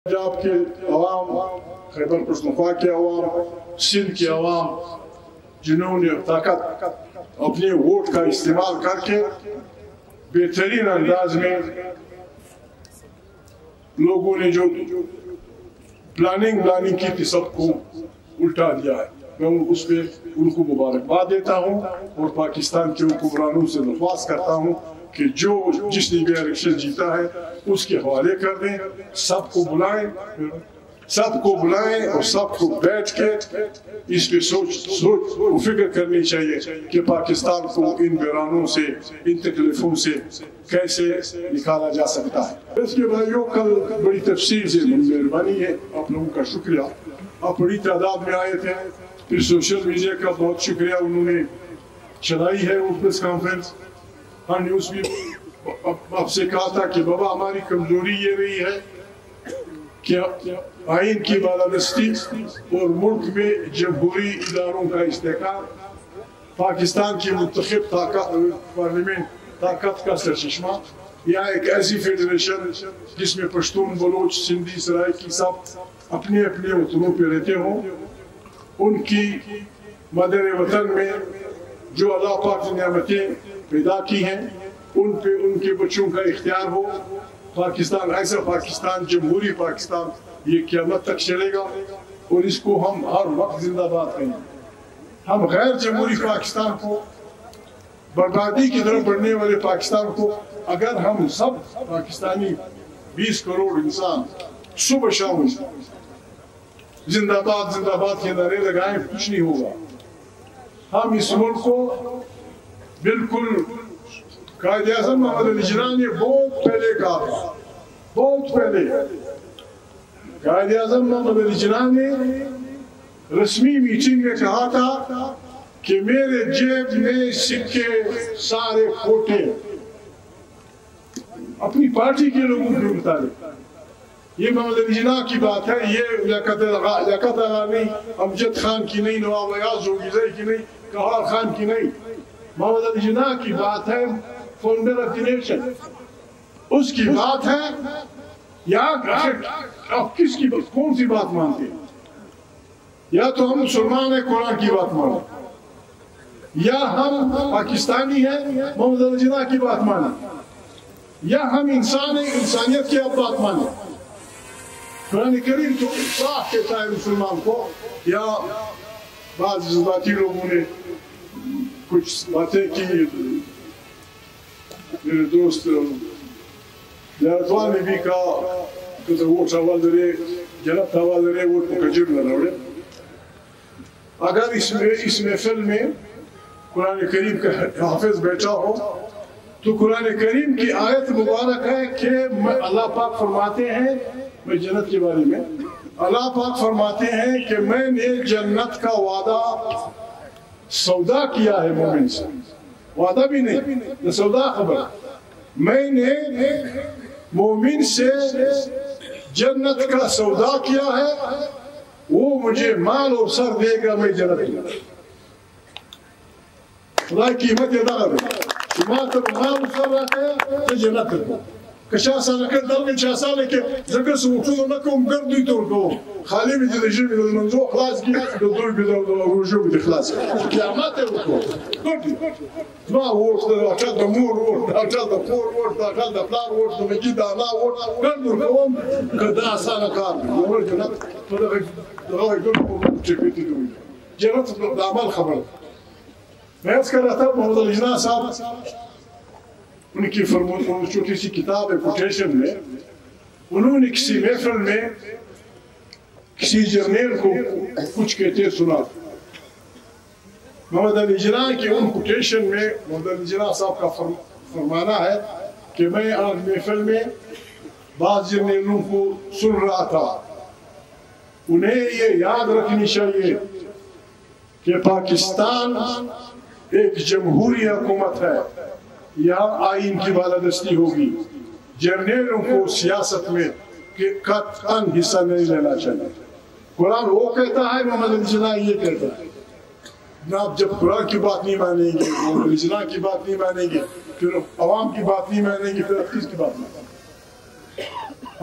پنجاب کے عوام، خیبر پختونخوا کے عوام، سندھ کے عوام، جنہوں نے طاقت اپنے ووٹ کا استعمال کر کے بہترین انداز میں لوگوں نے جو پلاننگ کی تھی سب کو الٹا دیا ہے. میں اس پہ ان کو مبارکباد دیتا ہوں اور پاکستان کے حکمرانوں سے درخواست کرتا ہوں کہ جس نے بھی الیکشن جیتا ہے اس کے حوالے کر دیں، سب کو بلائیں اور سب کو بیٹھ کے اس پہ سوچ و فکر کرنی چاہیے کہ پاکستان کو ان بحرانوں سے، ان تکلیفوں سے کیسے نکالا جا سکتا ہے. اس کے بھائیوں کل بڑی تفصیل سے مہربانی ہے، آپ لوگوں کا شکریہ. آپ بڑی تعداد میں آئے تھے، پھر سوشل میڈیا کا بہت شکریہ انہوں نے چلائی ہے وہ پریس کانفرنس. ہاں نیوز بھی آپ سے کہا تھا کہ بابا ہماری کمزوری یہ رہی ہے کہ آئین کی بالادستی اور ملک میں جمہوری اداروں کا استحکام پاکستان کی منتخب پارلیمنٹ طاقت کا سرچشمہ، یا ایک ایسی فیڈریشن جس میں پشتون، بلوچ، سندھی، سرائکی سب اپنے اپنے وطنوں پہ رہتے ہوں، ان کی مادر وطن میں جو اللہ پاک نے نعمتیں پیدا کی ہیں ان پہ ان کے بچوں کا اختیار ہو. پاکستان ایسا پاکستان، جمہوری پاکستان یہ قیامت تک چلے گا اور اس کو ہم ہر وقت زندہ باد کریں گے. ہم غیر جمہوری پاکستان کو، بربادی کی طرف بڑھنے والے پاکستان کو اگر ہم سب پاکستانی 20 کروڑ انسان صبح شام زندہ باد کے نعرے لگائیں کچھ نہیں ہوگا. ہم اس ملک کو بالکل قائد اعظم محمد علی جناح نے بہت پہلے کہا تھا، بہت پہلے قائد اعظم محمد علی جناح نے رسمی میٹنگ میں کہا تھا کہ میرے جیب میں سکے سارے کھوٹے، اپنی پارٹی کے لوگوں کے مطابق. یہ محمد علی جناح کی بات ہے، یہ لیاقت علانی امجد خان کی نہیں، نواب ایاز جوگیزئی کی نہیں، قہار خان کی نہیں. محمد علی جناح کی بات ہے، فاؤنڈر آف دی نیشن، اس کی بات ہے. یا آپ کس کی کون سی بات مانتے ہیں؟ یا تو ہم مسلمان ہیں قرآن کی بات مانیں، یا ہم پاکستانی ہیں محمد علی جناح کی بات مانیں، یا ہم انسان ہیں انسانیت کی اب بات مانیں. قرآن کریم تو صاف کہتا ہے مسلمان کو. یا بعض جذباتی لوگوں نے کچھ باتیں کی، میرے دوست لیارتوان نے بھی کہا کہ ووٹ حوال درے جنت حوال درے ووٹ کو کجر نہ روڑے. اگر اس محفل میں قرآن کریم کا حافظ بیٹھا ہو تو قرآن کریم کی آیت مبارک ہے کہ اللہ پاک فرماتے ہیں، میں جنت کے بارے میں اللہ پاک فرماتے ہیں کہ میں نے جنت کا وعدہ سودا کیا ہے مومن سے. وعدہ بھی نہیں، سودا خبر. میں نے مومن سے جنت کا سودا کیا ہے، وہ مجھے مال اور سر دے گا، میں جنت دوں. خدا کی قیمت ادا کرے، مال تک مال اور سر رکھے تو جنت دوں. کشا سال کر دل کے 6 سال کے زگر سے وقتوں نہ کوم گردی تو کو خالی بھی دجی بھی منزو خلاص کی دو بھی دو روجو بھی خلاص قیامت ہے کو گردی ما وقت اچھا دمور وقت اچھا دفور وقت اچھا دفلار وقت مجید انا وقت گردر قوم قدا سال کار اور جنت تو ده يقول چکتی دوی جنت عمل خبر. میں اس کا رہتا محمد علی جناح صاحب ان کی چھوٹی سی کتاب ہے کوٹیشن میں، انہوں نے کسی محفل میں کسی جرنیل کو کچھ کہتے سنا. محمد علی جناح کے ان کوٹیشن میں محمد علی جناح صاحب کا فرمانا ہے کہ میں آج محفل میں بعض جرنیلوں کو سن رہا تھا، انہیں یہ یاد رکھنی چاہیے کہ پاکستان ایک جمہوری حکومت ہے، یہاں آئین کی بالادستی ہوگی. جرنیلوں کو سیاست میں قطعاً حصہ نہیں لینا چاہیے. قرآن وہ کہتا ہے، محمد علی جناح یہ کہتا ہے. آپ جب قرآن کی بات نہیں مانیں گے، محمد علی جناح کی بات نہیں مانیں گے، پھر عوام کی بات نہیں مانیں گے، پھر کس کی بات مانیں گے؟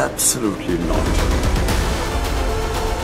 Absolutely not.